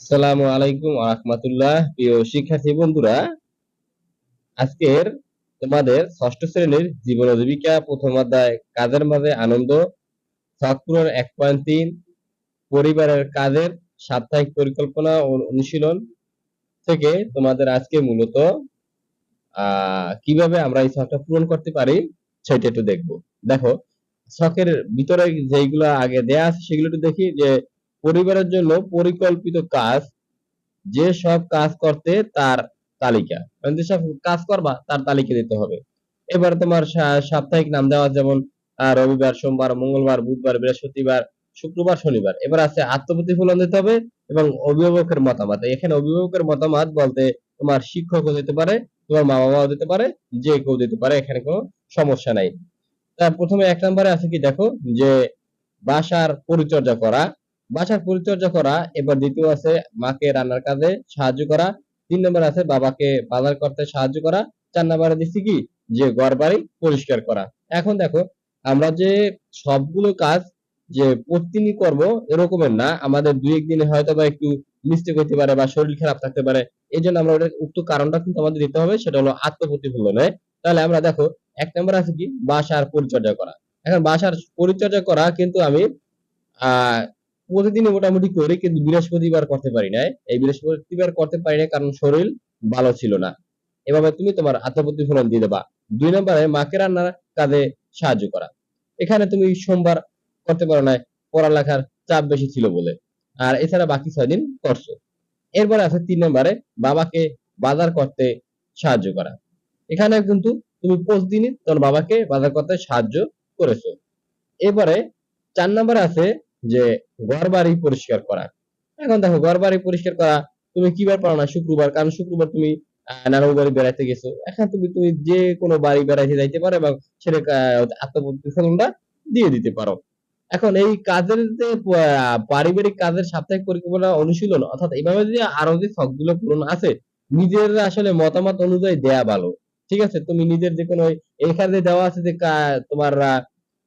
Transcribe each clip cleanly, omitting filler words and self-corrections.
আসসালামু আলাইকুম ওয়া রাহমাতুল্লাহ। প্রিয় শিক্ষার্থী বন্ধুরা, আজকের তোমাদের ষষ্ঠ শ্রেণীর জীবন ও জীবিকা প্রথম অধ্যায় কাজের মাঝে আনন্দ ছক পূরণ 1.3 পরিবারের কাজের সাপ্তাহিক পরিকল্পনা ও অনুশীলন থেকে তোমাদের আজকে মূলত কিভাবে আমরা এই ছকটা পূরণ করতে পারি সেটা একটু দেখবো। দেখো, ছকের ভিতরে যেগুলো আগে দেয়া আছে সেগুলো একটু দেখি। যে পরিবারের জন্য পরিকল্পিত কাজ, যে সব কাজ করতে তার তালিকা, মানে যে সব কাজ করবা তার তালিকা দিতে হবে। এবার তোমার সাপ্তাহিক নাম দেওয়া, যেমন রবিবার, সোমবার, মঙ্গলবার, বুধবার, বৃহস্পতিবার, শুক্রবার, শনিবার। এবার আছে আত্মপ্রতিফলন দিতে হবে এবং অভিভাবকের মতামত। এখানে অভিভাবকের মতামত বলতে তোমার শিক্ষকও দিতে পারে, তোমার মা বাবাও দিতে পারে, যে কেউ দিতে পারে, এখানে কোনো সমস্যা নাই। তা প্রথমে 1 নম্বরে আছে কি দেখো, যে বাসার পরিচর্যা করা। বাসার পরিচর্যা করা। এবার দ্বিতীয় আছে মাকে রান্নার কাজে সাহায্য করা। 3 নম্বর আছে বাবাকে বাজার করতে সাহায্য করা। 4 নম্বরে দিচ্ছি কি, যে ঘরবাড়ি পরিষ্কার করা। এখন দেখো, আমরা যে সবগুলো কাজ যে প্রতিদিনই করব এরকমের না, আমাদের 2-1 দিনে হয়তো বা একটু মিস্টেক হতে পারে বা শরীর খারাপ থাকতে পারে। এইজন্য আমরা ওটার উক্ত কারণটা কিন্তু আমাদের দিতে হবে, সেটা হলো আত্মপ্রতিফলনে। তাহলে আমরা দেখো 1 নম্বরে আছে কি, বাসার পরিচর্যা করা। এখন বাসার পরিচর্যা করা কিন্তু আমি আহ প্রতিদিনই মোটামুটি করি, কিন্তু বৃহস্পতিবার করতে পারি না। এই বৃহস্পতিবার করতে পারি না কারণ শরীর ভালো ছিল না। এভাবে তুমি তোমার আত্মপ্রতিফলন দিয়ে দেবা। 2 নম্বরে মাকে রান্নার কাজে সাহায্য করা। এখানে তুমি সোমবার করতে পারো না, পড়ালেখার চাপ বেশি ছিল বলে। আর এছাড়া বাকি 6 দিন করছো। এরপরে আছে 3 নম্বরে বাবাকে বাজার করতে সাহায্য করা। এখানে কিন্তু তুমি প্রতিদিনই তোমার বাবাকে বাজার করতে সাহায্য করেছো। এবারে 4 নম্বরে আছে যে ঘরবাড়ি পরিষ্কার করা। এখন দেখো, ঘরবাড়ি পরিষ্কার করা তুমি কিবার পারো না, শুক্রবার, কারণ শুক্রবার তুমি নানুর বাড়ি বেড়াইতে গেছো। এখন তুমি তুমি যে কোনো বাড়ি বেড়াইতে যাইতে পারো এবং সেটা আত্মপ্রতিফলনটা দিয়ে দিতে পারো। এখন এই কাজের যে পারিবারিক কাজের সাপ্তাহিক পরিকল্পনা অনুশীলন, অর্থাৎ এইভাবে যে আরো যে ছকগুলো পূরণ আছে, নিজের আসলে মতামত অনুযায়ী দেয়া ভালো। ঠিক আছে, তুমি নিজের যে কোনো এখানে দেওয়া আছে যে তোমার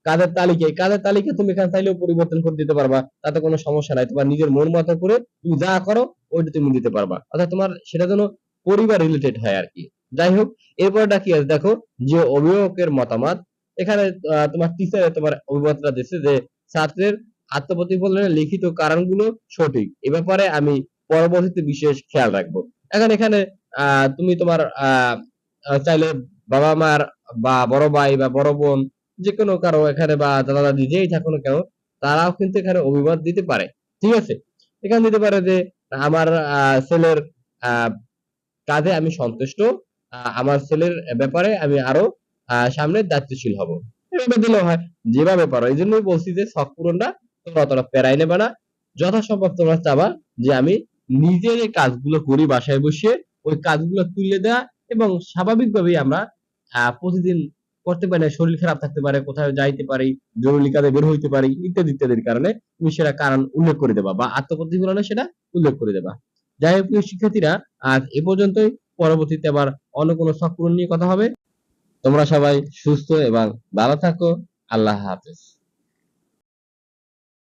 কাজের তালিকা, এই কাজের তালিকা তুমি এখানে চাইলেও পরিবর্তন করে দিতে পারবা, তাতে কোনো সমস্যা নাই। তোমার নিজের মন মতো করে তুমি যা করো ওইটা তুমি দিতে পারবা, অর্থাৎ তোমার সেটা যেন পরিবার রিলেটেড হয় আর কি। যাই হোক, এরপরটা কি আছে দেখো, যে অভিভাবকের মতামত। এখানে তোমার টিচার তোমার অভিমতটা দিচ্ছে যে ছাত্রের আত্মপ্রতিফলনের লিখিত কারণগুলো সঠিক, এ ব্যাপারে আমি পরবর্তীতে বিশেষ খেয়াল রাখবো। এখন এখানে তুমি তোমার চাইলে বাবা মার বা বড় ভাই বা বড় বোন যে কোনো কারো এখানে, বা দাদা দাদি যেই থাকুক না কেন, তারাও কিন্তু এখানে অভিমত দিতে পারে। ঠিক আছে, এখানে দিতে পারে যে আমার ছেলের আহ কাজে আমি সন্তুষ্ট, আমার ছেলের ব্যাপারে আমি আরো সামনে দায়িত্বশীল হব। এভাবে দিলেও হয়, যেভাবে পারো। এই জন্যই বলছি যে শখ পূরণটা তোমরা অতটা প্যারাই নেবে না। যথাসম্ভব তোমরা চাবা যে আমি নিজের এই কাজগুলো করি বাসায় বসে, ওই কাজগুলো তুলে দেওয়া, এবং স্বাভাবিকভাবেই আমরা প্রতিদিন করতে পারি না, শরীর খারাপ থাকতে পারে, কোথাও যাইতে পারি, জরুরি কাজে বের হইতে পারি, ইত্যাদি ইত্যাদির কারণে তুমি সেটা কারণ উল্লেখ করে দেবা, বা আত্মপ্রতিফলনে সেটা উল্লেখ করে দেবা। যাই হোক প্রিয় শিক্ষার্থীরা, আজ এ পর্যন্তই। পরবর্তীতে আবার অন্য কোনো শখ পূরণ নিয়ে কথা হবে। তোমরা সবাই সুস্থ এবং ভালো থাকো। আল্লাহ হাফেজ।